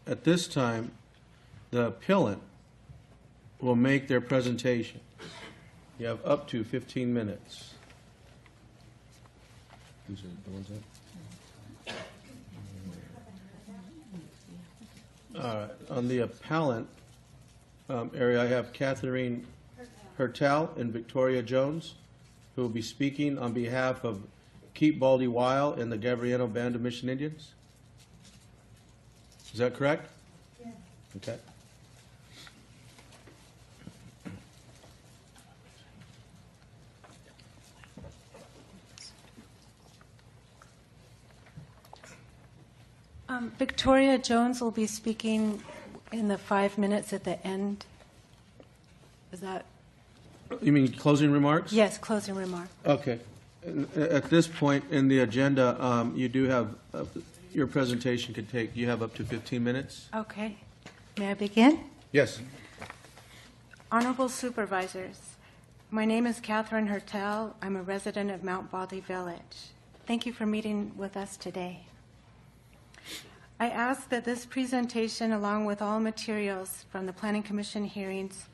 at this time, the appellant will make their presentation. You have up to 15 minutes. These are the ones that... All right. On the appellant area, I have Catherine Hertel and Victoria Jones, who will be speaking on behalf of Keep Baldy Wild and the Gabriano Band of Mission Indians. Is that correct? Yes. Okay. Victoria Jones will be speaking in the 5 minutes at the end. Is that? You mean closing remarks? Yes, closing remarks. Okay. At this point in the agenda, you do have, your presentation could take, you have up to 15 minutes. Okay. May I begin? Yes. Honorable Supervisors, my name is Catherine Hertel. I'm a resident of Mount Baldy Village. Thank you for meeting with us today. I ask that this presentation, along with all materials from the Planning Commission hearings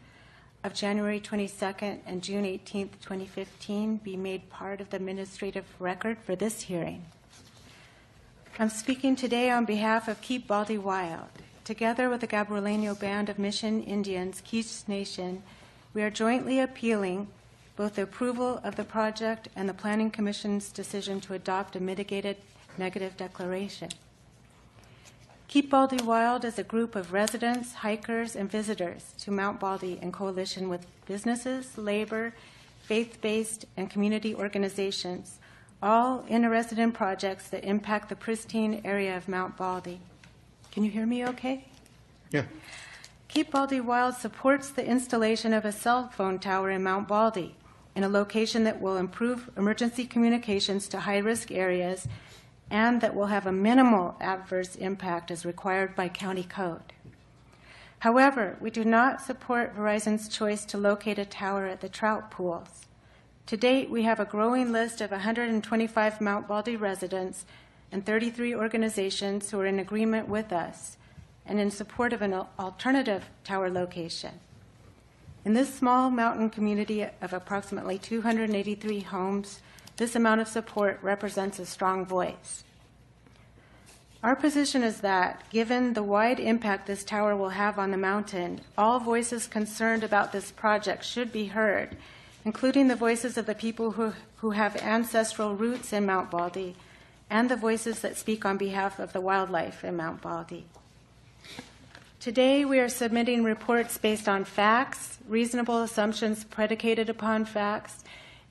of January 22nd and June 18th, 2015, be made part of the administrative record for this hearing. I'm speaking today on behalf of Keep Baldy Wild. Together with the Gabrielino Band of Mission Indians, Quiche Nation, we are jointly appealing both the approval of the project and the Planning Commission's decision to adopt a mitigated negative declaration. Keep Baldy Wild is a group of residents, hikers, and visitors to Mount Baldy in coalition with businesses, labor, faith-based, and community organizations, all interested in projects that impact the pristine area of Mount Baldy. Can you hear me okay? Yeah. Keep Baldy Wild supports the installation of a cell phone tower in Mount Baldy in a location that will improve emergency communications to high-risk areas and that will have a minimal adverse impact as required by county code. However, we do not support Verizon's choice to locate a tower at the trout pools. To date, we have a growing list of 125 Mount Baldy residents and 33 organizations who are in agreement with us and in support of an alternative tower location. In this small mountain community of approximately 283 homes, this amount of support represents a strong voice. Our position is that, given the wide impact this tower will have on the mountain, all voices concerned about this project should be heard, including the voices of the people who have ancestral roots in Mount Baldy and the voices that speak on behalf of the wildlife in Mount Baldy. Today, we are submitting reports based on facts, reasonable assumptions predicated upon facts,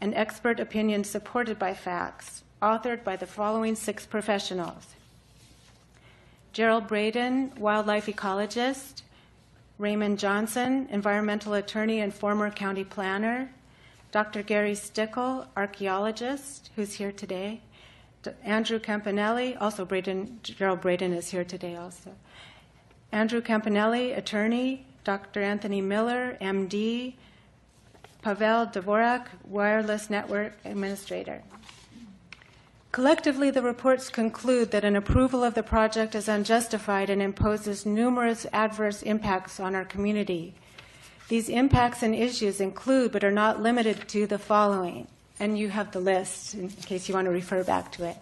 and expert opinions supported by facts, authored by the following 6 professionals: Gerald Braden, wildlife ecologist; Raymond Johnson, environmental attorney and former county planner; Dr. Gary Stickle, archaeologist, who's here today; Andrew Campanelli, also Gerald Braden is here today also; Andrew Campanelli, attorney; Dr. Anthony Miller, MD; Pavel Dvorak, wireless network administrator. Collectively, the reports conclude that an approval of the project is unjustified and imposes numerous adverse impacts on our community. These impacts and issues include, but are not limited to, the following, and you have the list in case you want to refer back to it.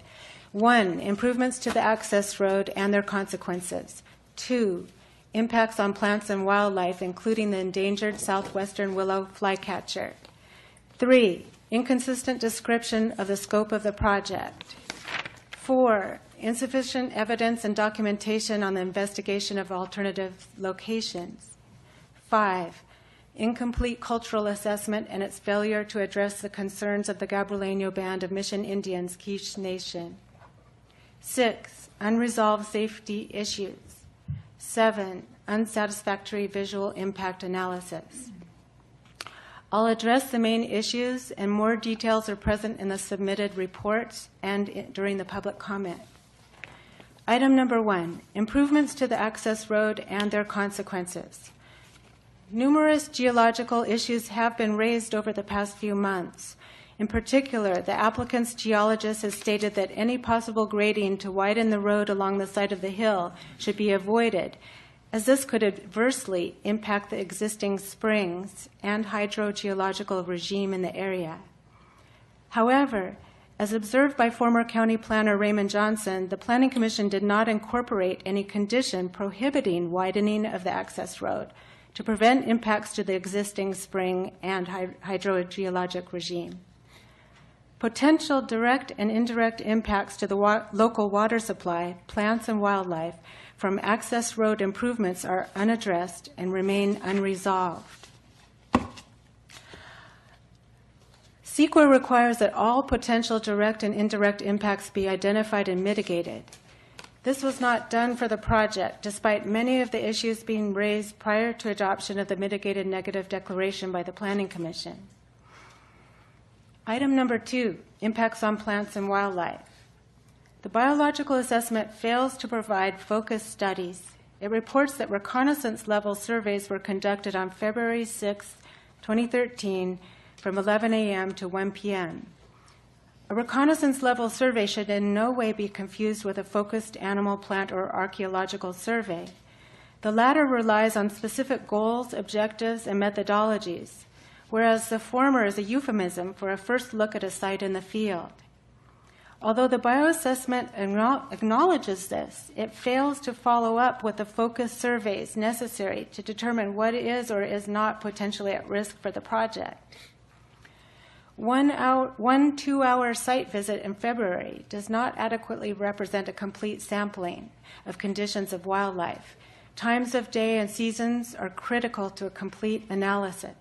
1, improvements to the access road and their consequences. 2, impacts on plants and wildlife, including the endangered southwestern willow flycatcher. 3, inconsistent description of the scope of the project. 4, insufficient evidence and documentation on the investigation of alternative locations. 5, incomplete cultural assessment and its failure to address the concerns of the Gabrielino Band of Mission Indians, Quiche Nation. 6, unresolved safety issues. 7, unsatisfactory visual impact analysis. I'll address the main issues, and more details are present in the submitted reports and during the public comment. Item number 1, improvements to the access road and their consequences. Numerous geological issues have been raised over the past few months, In particular, the applicant's geologist has stated that any possible grading to widen the road along the side of the hill should be avoided, as this could adversely impact the existing springs and hydrogeological regime in the area. However, as observed by former county planner Raymond Johnson, the Planning Commission did not incorporate any condition prohibiting widening of the access road to prevent impacts to the existing spring and hydrogeologic regime. Potential direct and indirect impacts to the local water supply, plants, and wildlife from access road improvements are unaddressed and remain unresolved. CEQA requires that all potential direct and indirect impacts be identified and mitigated. This was not done for the project, despite many of the issues being raised prior to adoption of the mitigated negative declaration by the Planning Commission. Item number 2, impacts on plants and wildlife. The biological assessment fails to provide focused studies. It reports that reconnaissance level surveys were conducted on February 6, 2013, from 11 a.m. to 1 p.m. A reconnaissance level survey should in no way be confused with a focused animal, plant, or archaeological survey. The latter relies on specific goals, objectives, and methodologies, whereas the former is a euphemism for a first look at a site in the field. Although the bioassessment acknowledges this, it fails to follow up with the focused surveys necessary to determine what is or is not potentially at risk for the project. One 2-hour site visit in February does not adequately represent a complete sampling of conditions of wildlife. Times of day and seasons are critical to a complete analysis.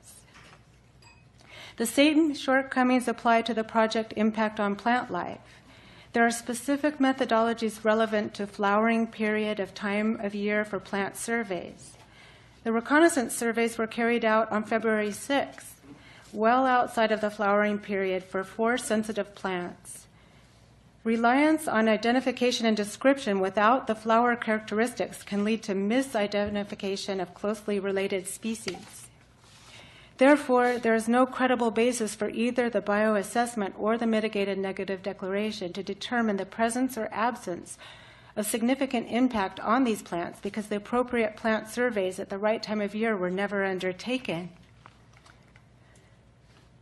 The same shortcomings apply to the project impact on plant life. There are specific methodologies relevant to flowering period of time of year for plant surveys. The reconnaissance surveys were carried out on February 6th, well outside of the flowering period for 4 sensitive plants. Reliance on identification and description without the flower characteristics can lead to misidentification of closely related species. Therefore, there is no credible basis for either the bioassessment or the mitigated negative declaration to determine the presence or absence of significant impact on these plants because the appropriate plant surveys at the right time of year were never undertaken.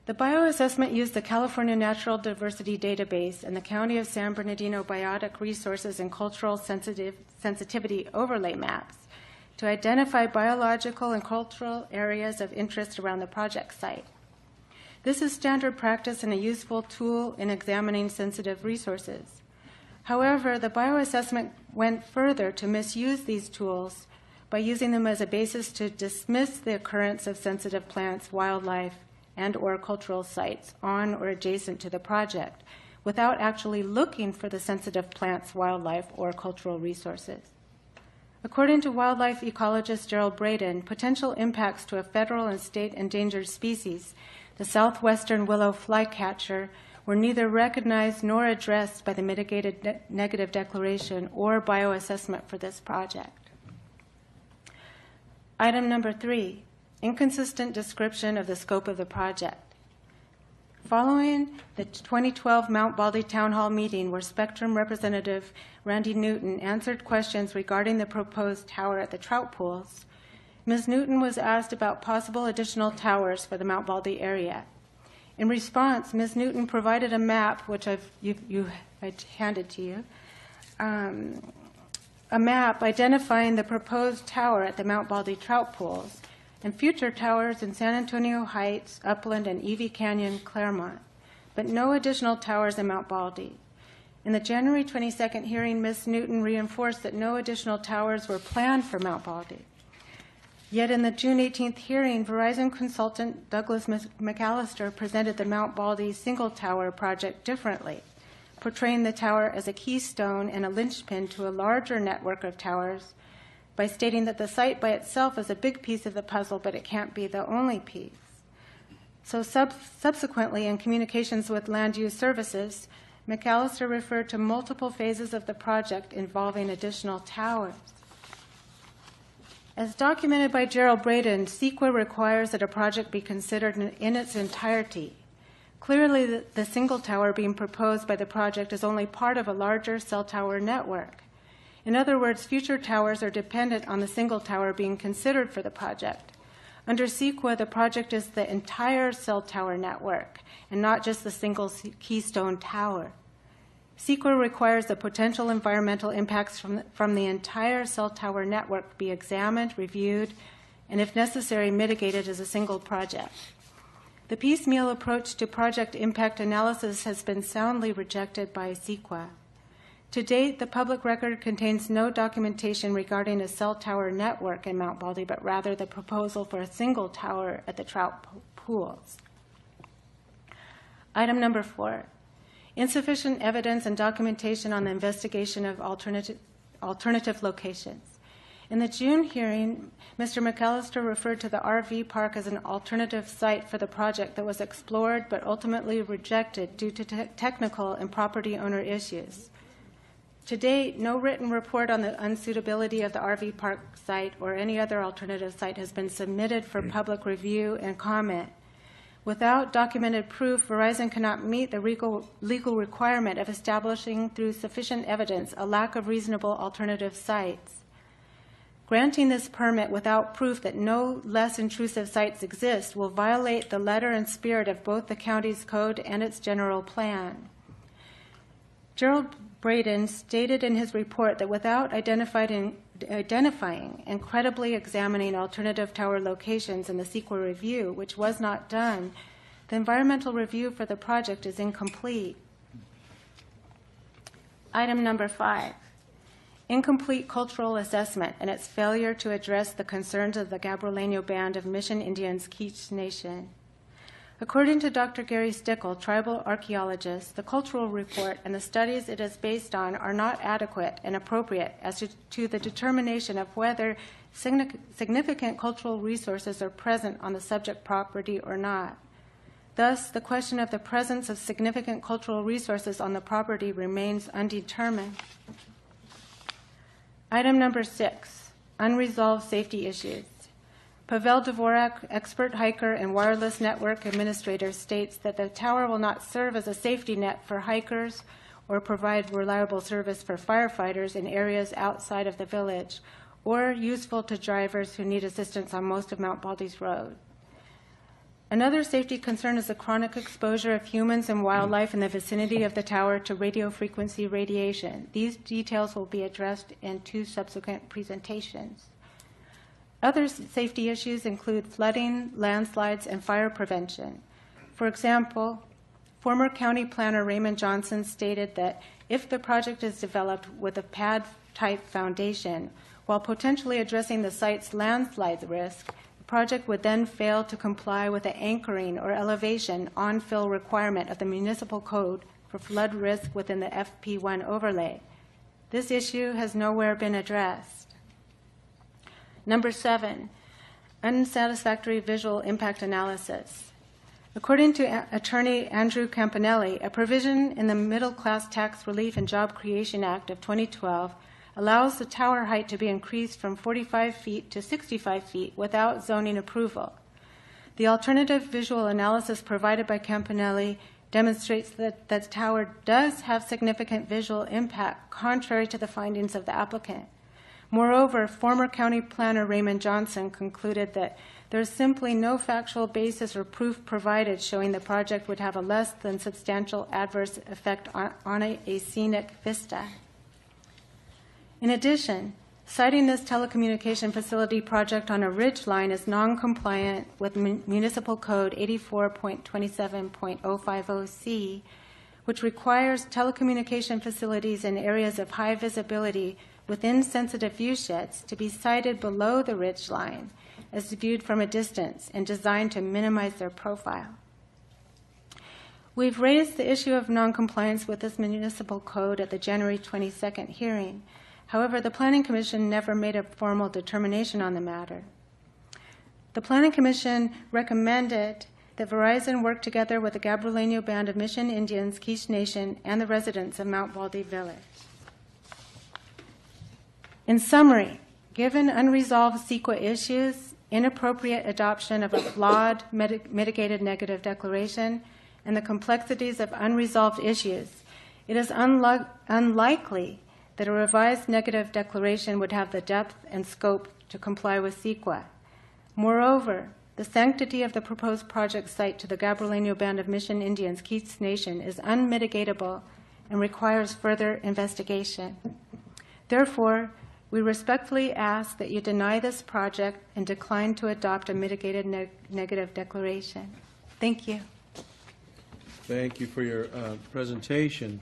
The bioassessment used the California Natural Diversity Database and the County of San Bernardino Biotic Resources and Cultural Sensitivity Overlay Maps to identify biological and cultural areas of interest around the project site. This is standard practice and a useful tool in examining sensitive resources. However, the bioassessment went further to misuse these tools by using them as a basis to dismiss the occurrence of sensitive plants, wildlife, and/or cultural sites on or adjacent to the project without actually looking for the sensitive plants, wildlife, or cultural resources. According to wildlife ecologist Gerald Braden, potential impacts to a federal and state endangered species, the southwestern willow flycatcher, were neither recognized nor addressed by the mitigated negative declaration or bioassessment for this project. Item number 3, inconsistent description of the scope of the project. Following the 2012 Mount Baldy Town Hall meeting where Spectrum Representative Randy Newton answered questions regarding the proposed tower at the trout pools, Ms. Newton was asked about possible additional towers for the Mount Baldy area. In response, Ms. Newton provided a map, which I handed to you, a map identifying the proposed tower at the Mount Baldy trout pools and future towers in San Antonio Heights, Upland, and Evie Canyon, Claremont, but no additional towers in Mount Baldy. In the January 22nd hearing, Ms. Newton reinforced that no additional towers were planned for Mount Baldy. Yet in the June 18th hearing, Verizon consultant Douglas McAllister presented the Mount Baldy single tower project differently, portraying the tower as a keystone and a linchpin to a larger network of towers by stating that the site by itself is a big piece of the puzzle, but it can't be the only piece. So subsequently, in communications with Land Use Services, McAllister referred to multiple phases of the project involving additional towers. As documented by Gerald Braden, CEQA requires that a project be considered in its entirety. Clearly, the single tower being proposed by the project is only part of a larger cell tower network. In other words, future towers are dependent on the single tower being considered for the project. Under CEQA, the project is the entire cell tower network and not just the single keystone tower. CEQA requires the potential environmental impacts from the entire cell tower network be examined, reviewed, and if necessary, mitigated as a single project. The piecemeal approach to project impact analysis has been soundly rejected by CEQA. To date, the public record contains no documentation regarding a cell tower network in Mount Baldy, but rather the proposal for a single tower at the trout pools. Item number 4, insufficient evidence and documentation on the investigation of alternative locations. In the June hearing, Mr. McAllister referred to the RV park as an alternative site for the project that was explored but ultimately rejected due to technical and property owner issues. To date, no written report on the unsuitability of the RV park site or any other alternative site has been submitted for public review and comment. Without documented proof, Verizon cannot meet the legal requirement of establishing through sufficient evidence a lack of reasonable alternative sites. Granting this permit without proof that no less intrusive sites exist will violate the letter and spirit of both the county's code and its general plan. Gerald Braden stated in his report that without identifying and credibly examining alternative tower locations in the CEQA review, which was not done, the environmental review for the project is incomplete. Item number 5, incomplete cultural assessment and its failure to address the concerns of the Gabrielino Band of Mission Indians Quiche Nation. According to Dr. Gary Stickle, tribal archaeologist, the cultural report and the studies it is based on are not adequate and appropriate as to the determination of whether significant cultural resources are present on the subject property or not. Thus, the question of the presence of significant cultural resources on the property remains undetermined. Item number 6, unresolved safety issues. Pavel Dvorak, expert hiker and wireless network administrator, states that the tower will not serve as a safety net for hikers or provide reliable service for firefighters in areas outside of the village, or useful to drivers who need assistance on most of Mount Baldy's road. Another safety concern is the chronic exposure of humans and wildlife in the vicinity of the tower to radio frequency radiation. These details will be addressed in 2 subsequent presentations. Other safety issues include flooding, landslides, and fire prevention. For example, former county planner Raymond Johnson stated that if the project is developed with a pad-type foundation, while potentially addressing the site's landslide risk, the project would then fail to comply with the anchoring or elevation on-fill requirement of the municipal code for flood risk within the FP1 overlay. This issue has nowhere been addressed. Number 7, unsatisfactory visual impact analysis. According to attorney Andrew Campanelli, a provision in the Middle Class Tax Relief and Job Creation Act of 2012 allows the tower height to be increased from 45 feet to 65 feet without zoning approval. The alternative visual analysis provided by Campanelli demonstrates that the tower does have significant visual impact, contrary to the findings of the applicant. Moreover, former county planner Raymond Johnson concluded that there is simply no factual basis or proof provided showing the project would have a less than substantial adverse effect on a scenic vista. In addition, citing this telecommunication facility project on a ridge line is non-compliant with Municipal Code 84.27.050C, which requires telecommunication facilities in areas of high visibility within sensitive view sheds to be sited below the ridge line as viewed from a distance and designed to minimize their profile. We've raised the issue of noncompliance with this municipal code at the January 22nd hearing. However, the Planning Commission never made a formal determination on the matter. The Planning Commission recommended that Verizon work together with the Gabrielino Band of Mission Indians, Quiche Nation, and the residents of Mount Baldy Village. In summary, given unresolved CEQA issues, inappropriate adoption of a flawed mitigated negative declaration, and the complexities of unresolved issues, it is unlikely that a revised negative declaration would have the depth and scope to comply with CEQA. Moreover, the sanctity of the proposed project site to the Gabrielino Band of Mission Indians, Keats Nation, is unmitigatable and requires further investigation. Therefore, we respectfully ask that you deny this project and decline to adopt a mitigated negative declaration. Thank you. Thank you for your presentation.